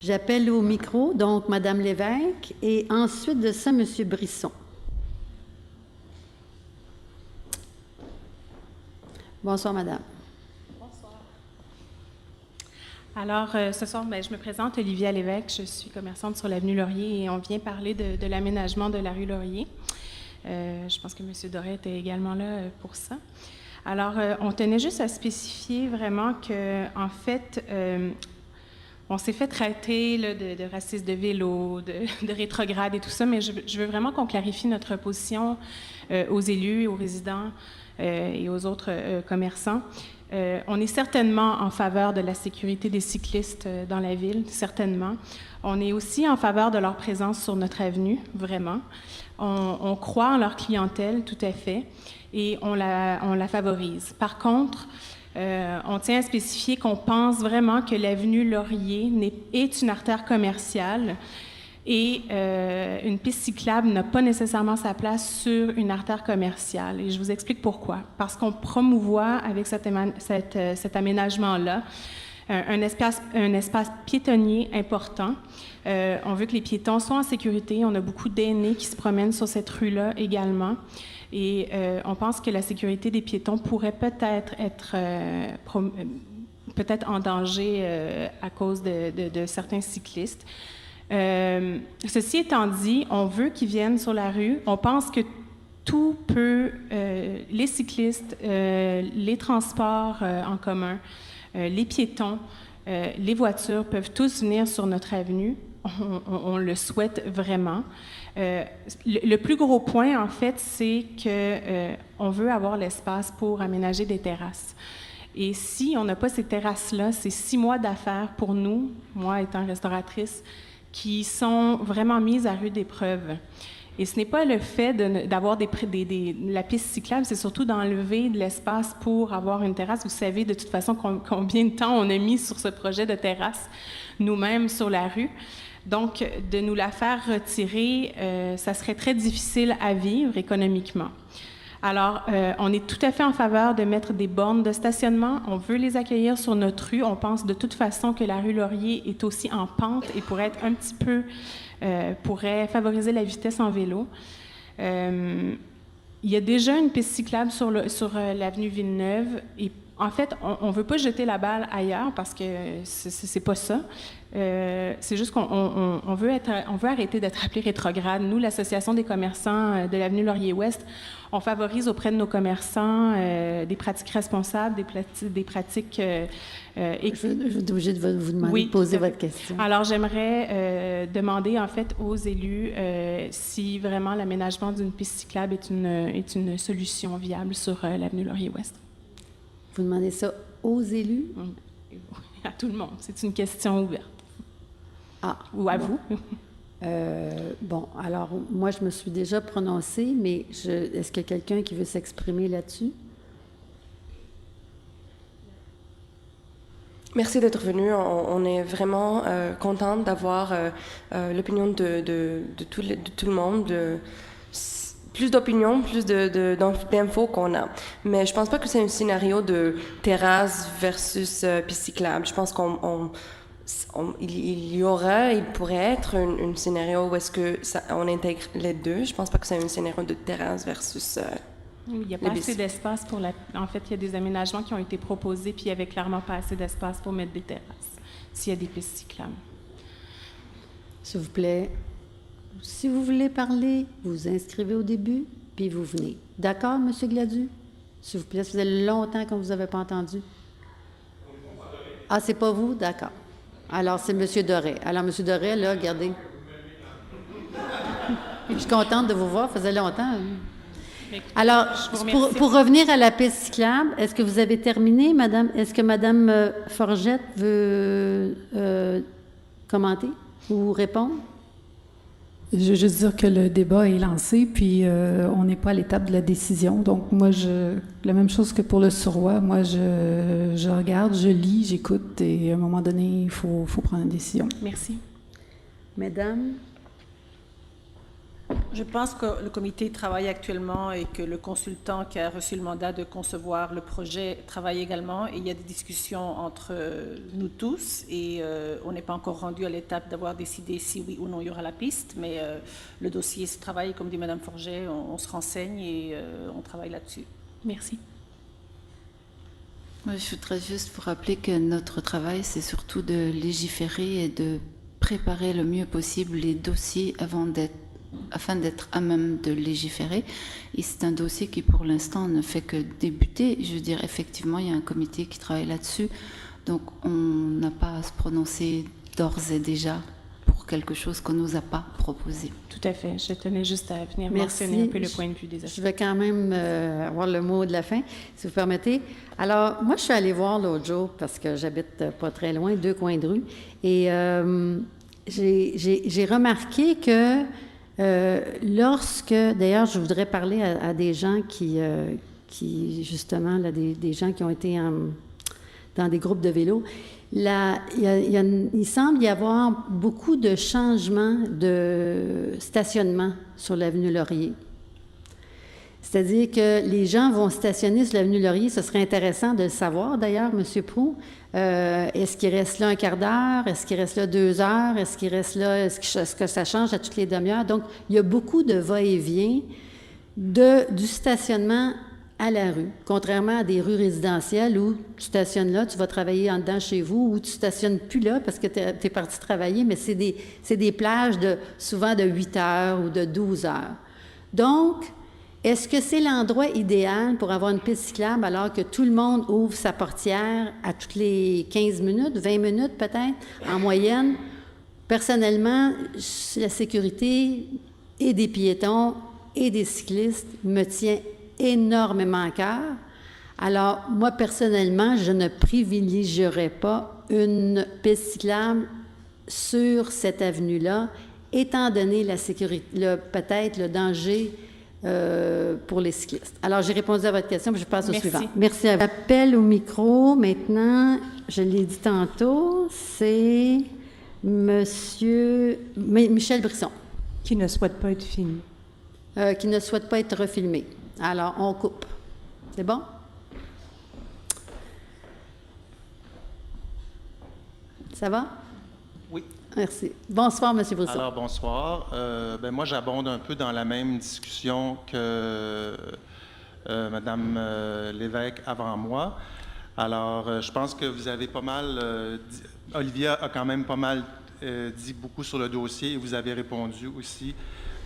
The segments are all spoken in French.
J'appelle au micro, donc, Madame Lévesque, et ensuite de ça, Monsieur Brisson. Bonsoir, Madame. Bonsoir. Alors, ce soir, je me présente, Olivia Lévesque. Je suis commerçante sur l'avenue Laurier et on vient parler de l'aménagement de la rue Laurier. Je pense que M. Doré était également là pour ça. Alors, on tenait juste à spécifier vraiment qu'en fait, on s'est fait traiter là, de racistes de vélo, de rétrogrades et tout ça, mais je veux vraiment qu'on clarifie notre position aux élus et aux résidents et aux autres commerçants. On est certainement en faveur de la sécurité des cyclistes dans la ville, certainement. On est aussi en faveur de leur présence sur notre avenue, vraiment. On croit en leur clientèle, tout à fait, et on la favorise. Par contre, on tient à spécifier qu'on pense vraiment que l'avenue Laurier est une artère commerciale et une piste cyclable n'a pas nécessairement sa place sur une artère commerciale. Et je vous explique pourquoi. Parce qu'on promouvoit avec cet aménagement-là un espace piétonnier important. On veut que les piétons soient en sécurité. On a beaucoup d'aînés qui se promènent sur cette rue-là également. Et on pense que la sécurité des piétons pourrait peut-être être en danger à cause de certains cyclistes. Ceci étant dit, on veut qu'ils viennent sur la rue. On pense que tout peut, les cyclistes, les transports en commun, les piétons, les voitures peuvent tous venir sur notre avenue. On le souhaite vraiment. Le plus gros point, en fait, c'est qu'on veut avoir l'espace pour aménager des terrasses. Et si on n'a pas ces terrasses-là, c'est 6 mois d'affaires pour nous, moi étant restauratrice, qui sont vraiment mises à rude épreuve. Et ce n'est pas le fait d'avoir la piste cyclable, c'est surtout d'enlever de l'espace pour avoir une terrasse. Vous savez de toute façon combien de temps on a mis sur ce projet de terrasse nous-mêmes sur la rue. Donc, de nous la faire retirer, ça serait très difficile à vivre économiquement. Alors, on est tout à fait en faveur de mettre des bornes de stationnement. On veut les accueillir sur notre rue. On pense de toute façon que la rue Laurier est aussi en pente et pourrait être un petit peu, pourrait favoriser la vitesse en vélo. Il y a déjà une piste cyclable sur l'avenue Villeneuve et en fait, on ne veut pas jeter la balle ailleurs parce que c'est pas ça. C'est juste qu'on veut arrêter d'être appelé rétrograde. Nous, l'Association des commerçants de l'avenue Laurier-Ouest, on favorise auprès de nos commerçants des pratiques responsables, des pratiques... Je vais être obligée de vous demander de poser votre question. Alors, j'aimerais demander, en fait, aux élus si vraiment l'aménagement d'une piste cyclable est une solution viable sur l'avenue Laurier-Ouest. Vous demandez ça aux élus? À tout le monde. C'est une question ouverte. Ah. Ou à vous? Bon, alors, moi, je me suis déjà prononcée, mais est-ce qu'il y a quelqu'un qui veut s'exprimer là-dessus? Merci d'être venu. On est vraiment contente d'avoir l'opinion de tout le monde, plus d'opinions, plus d'infos qu'on a. Mais je pense pas que c'est un scénario de terrasse versus piste cyclable. Je pense il pourrait être un scénario où est-ce que on intègre les deux. Je pense pas que c'est un scénario de terrasse versus il n'y a pas assez d'espace pour En fait, il y a des aménagements qui ont été proposés, puis il n'y avait clairement pas assez d'espace pour mettre des terrasses, s'il y a des pistes cyclables. S'il vous plaît, si vous voulez parler, vous vous inscrivez au début, puis vous venez. D'accord, M. Gladu? S'il vous plaît, ça faisait longtemps qu'on ne vous avait pas entendu. Ah, c'est pas vous? D'accord. Alors, c'est M. Doré. Alors, M. Doré, là, regardez. Je suis contente de vous voir, ça faisait longtemps. Alors, pour revenir à la piste cyclable, est-ce que vous avez terminé, Madame? Est-ce que Mme Forgette veut commenter ou répondre? Je veux juste dire que le débat est lancé, puis on n'est pas à l'étape de la décision. Donc, moi, la même chose que pour le Surroi, moi, je regarde, je lis, j'écoute, et à un moment donné, il faut prendre une décision. Merci. Mesdames? Je pense que le comité travaille actuellement et que le consultant qui a reçu le mandat de concevoir le projet travaille également. Et il y a des discussions entre nous tous et on n'est pas encore rendu à l'étape d'avoir décidé si oui ou non il y aura la piste. Mais le dossier se travaille, comme dit Mme Forget, on se renseigne et on travaille là-dessus. Merci. Moi, je voudrais juste vous rappeler que notre travail, c'est surtout de légiférer et de préparer le mieux possible les dossiers afin d'être à même de légiférer. Et c'est un dossier qui, pour l'instant, ne fait que débuter. Je veux dire, effectivement, il y a un comité qui travaille là-dessus. Donc, on n'a pas à se prononcer d'ores et déjà pour quelque chose qu'on ne nous a pas proposé. Tout à fait. Je tenais juste à venir Merci. mentionner un peu le point de vue des Je associations. vais quand même avoir le mot de la fin, si vous permettez. Alors, moi, je suis allée voir l'autre jour, parce que j'habite pas très loin, 2 coins de rue, et j'ai remarqué que lorsque, d'ailleurs, je voudrais parler à des gens qui justement, là, des gens qui ont été dans des groupes de vélo, là, il semble y avoir beaucoup de changements de stationnement sur l'avenue Laurier. C'est-à-dire que les gens vont stationner sur l'avenue Laurier. Ce serait intéressant de le savoir, d'ailleurs, M. Proulx. Est-ce qu'il reste là un quart d'heure? Est-ce qu'il reste là 2 heures? Est-ce qu'il reste là... Est-ce que ça change à toutes les demi-heures? Donc, il y a beaucoup de va-et-vient du stationnement à la rue, contrairement à des rues résidentielles où tu stationnes là, tu vas travailler en dedans chez vous, ou tu stationnes plus là parce que tu es parti travailler, mais c'est des plages souvent de 8 heures ou de 12 heures. Donc, est-ce que c'est l'endroit idéal pour avoir une piste cyclable alors que tout le monde ouvre sa portière à toutes les 15 minutes, 20 minutes peut-être, en moyenne? Personnellement, la sécurité et des piétons et des cyclistes me tient énormément à cœur. Alors, moi, personnellement, je ne privilégierais pas une piste cyclable sur cette avenue-là, étant donné la sécurité, peut-être le danger pour les cyclistes. Alors, j'ai répondu à votre question, puis je passe au suivant. Merci à vous. Appel au micro, maintenant, je l'ai dit tantôt, c'est Monsieur Michel Brisson. Qui ne souhaite pas être filmé. Qui ne souhaite pas être refilmé. Alors, on coupe. C'est bon? Ça va? Oui. Merci. Bonsoir, M. Brisson. Alors, bonsoir. Moi, j'abonde un peu dans la même discussion que Mme Lévesque avant moi. Alors, je pense que vous avez pas mal... Olivia a quand même pas mal dit beaucoup sur le dossier et vous avez répondu aussi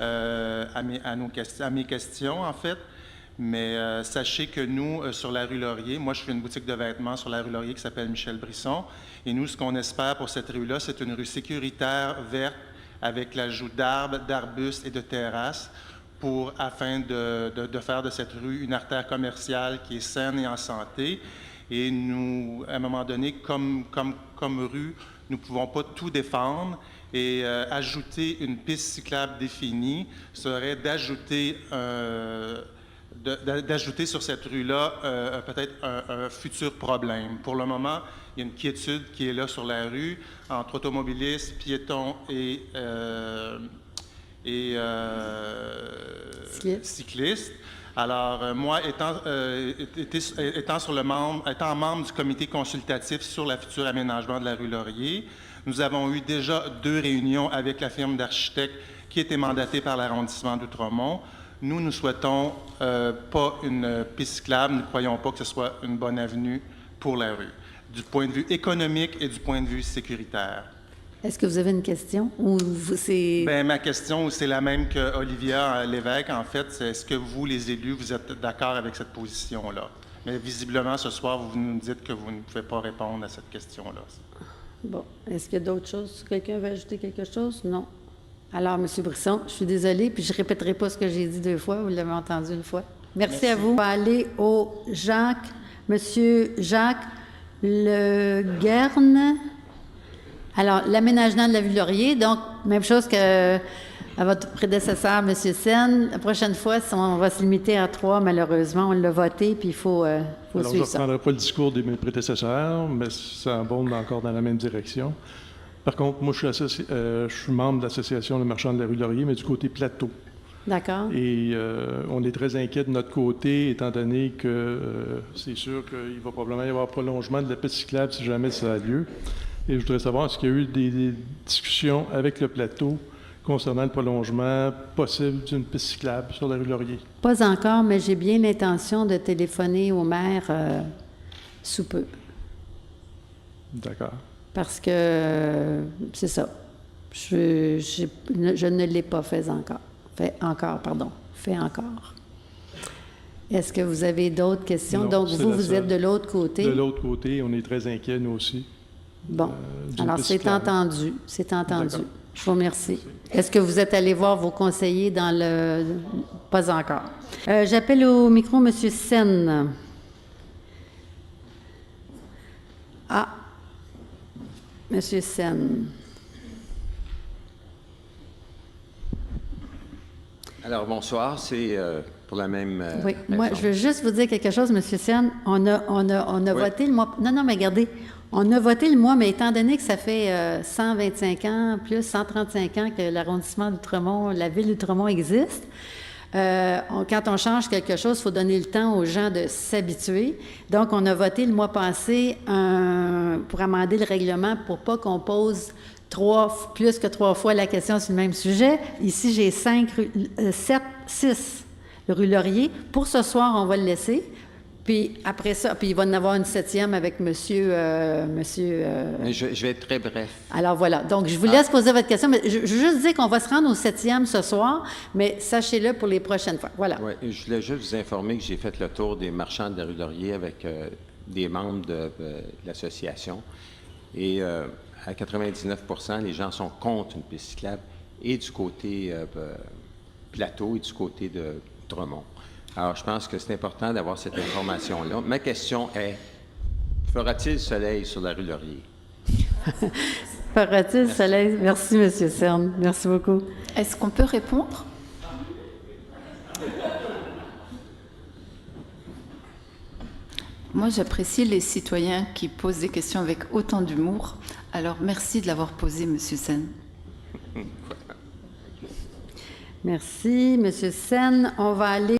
à mes questions, en fait. Mais sachez que nous, sur la rue Laurier, moi, je fais une boutique de vêtements sur la rue Laurier qui s'appelle Michel Brisson. Et nous, ce qu'on espère pour cette rue-là, c'est une rue sécuritaire, verte, avec l'ajout d'arbres, d'arbustes et de terrasses, afin de faire de cette rue une artère commerciale qui est saine et en santé. Et nous, à un moment donné, comme rue, nous ne pouvons pas tout défendre. Et ajouter une piste cyclable définie serait d'ajouter sur cette rue-là peut-être un futur problème. Pour le moment, il y a une quiétude qui est là sur la rue entre automobilistes, piétons et cyclistes. Alors, moi, étant membre du comité consultatif sur le futur aménagement de la rue Laurier, nous avons eu déjà 2 réunions avec la firme d'architectes qui était mandatée par l'arrondissement d'Outremont. Nous ne souhaitons pas une piste cyclable, nous ne croyons pas que ce soit une bonne avenue pour la rue, du point de vue économique et du point de vue sécuritaire. Est-ce que vous avez une question? Ou c'est... Bien, ma question, c'est la même que Olivia Lévesque, en fait. C'est est-ce que vous, les élus, vous êtes d'accord avec cette position-là? Mais visiblement, ce soir, vous nous dites que vous ne pouvez pas répondre à cette question-là. Bon. Est-ce qu'il y a d'autres choses? Quelqu'un veut ajouter quelque chose? Non. Alors, M. Brisson, je suis désolée, puis je ne répéterai pas ce que j'ai dit 2 fois. Vous l'avez entendu 1 fois. Merci à vous. On va aller au Monsieur Jacques Le Guerne. Alors, l'aménagement de la rue Laurier, donc, même chose que à votre prédécesseur, M. Sen. La prochaine fois, on va se limiter à 3, malheureusement. On l'a voté, puis il faut Alors, suivre ça. je ne reprendrai pas le discours de mes prédécesseurs, mais ça abonde encore dans la même direction. Par contre, moi, je suis membre de l'Association des marchands de la rue Laurier, mais du côté plateau. D'accord. Et on est très inquiet de notre côté, étant donné que c'est sûr qu'il va probablement y avoir prolongement de la piste cyclable si jamais ça a lieu. Et je voudrais savoir, est-ce qu'il y a eu des discussions avec le plateau concernant le prolongement possible d'une piste cyclable sur la rue Laurier? Pas encore, mais j'ai bien l'intention de téléphoner au maire sous peu. D'accord. Parce que c'est ça. Je ne l'ai pas fait encore. Fait encore. Est-ce que vous avez d'autres questions? Non, Donc, c'est vous, la vous seule. êtes de l'autre côté. De l'autre côté, on est très inquiets, nous aussi. Bon. d'une Alors, piste c'est cyclable. entendu. C'est entendu. D'accord. Je vous remercie. Est-ce que vous êtes allé voir vos conseillers dans le... Pas encore. J'appelle au micro M. Sen. Ah. M. Sen. Alors, bonsoir, c'est pour la même Oui, moi, raison. je veux juste vous dire quelque chose, M. Sen. On a Oui. voté le mois... Non, mais regardez, on a voté le mois, mais étant donné que ça fait 125 ans, plus 135 ans que l'arrondissement d'Outremont, la ville d'Outremont existe, quand on change quelque chose, il faut donner le temps aux gens de s'habituer. Donc, on a voté le mois passé pour amender le règlement pour pas qu'on pose plus que 3 fois la question sur le même sujet. Ici, j'ai 6 rue Laurier. Pour ce soir, on va le laisser. Puis après ça, puis il va y en avoir une 7e avec monsieur. Mais je vais être très bref. Alors voilà. Donc, je vous laisse poser votre question, mais je veux juste dire qu'on va se rendre au 7e ce soir, mais sachez-le pour les prochaines fois. Voilà. Ouais, je voulais juste vous informer que j'ai fait le tour des marchands de la rue Laurier avec des membres de l'association. Et à 99%, les gens sont contre une piste cyclable, et du côté plateau et du côté de Outremont. Alors, je pense que c'est important d'avoir cette information-là. Ma question est, fera-t-il soleil sur la rue Laurier? Fera-t-il soleil? Merci, M. Cern. Merci beaucoup. Est-ce qu'on peut répondre? Moi, j'apprécie les citoyens qui posent des questions avec autant d'humour. Alors, merci de l'avoir posé, M. Sen. Merci, M. Sen. On va aller